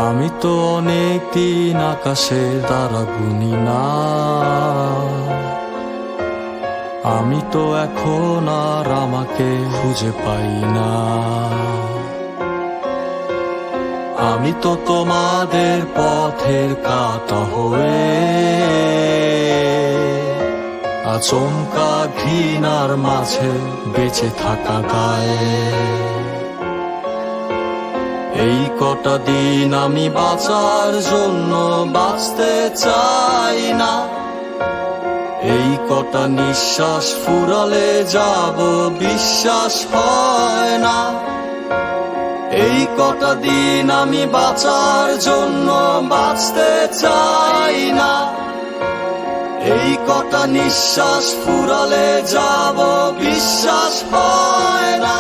আমি তো অনেক দিন আকাশের তারা গুনি না, আমি তো এখন আর আমাকে খুঁজে পাই না। আমি তো তোমাদের পথের কাঁটা হয়ে আচমকা ঘৃণার মাঝে বেঁচে থাকা গায়ে। এই কটা দিন আমি বাঁচার জন্য বাঁচতে চাই না, এই কটা নিঃশ্বাস ফুরালে যাব বিশ্বাস হয় না। এই কটা দিন আমি বাঁচার জন্য বাঁচতে চাই না, এই কটা নিঃশ্বাস ফুরালে যাব বিশ্বাস হয় না।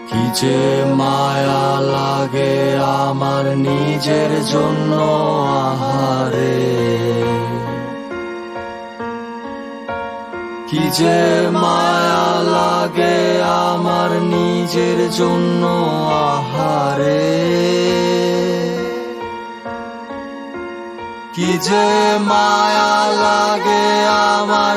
কি যে মায়া লাগে আমার নিজের জন্য আহারে, কি যে মায়া লাগে আমার নিজের জন্য আহারে, কি যে মায়া লাগে আমার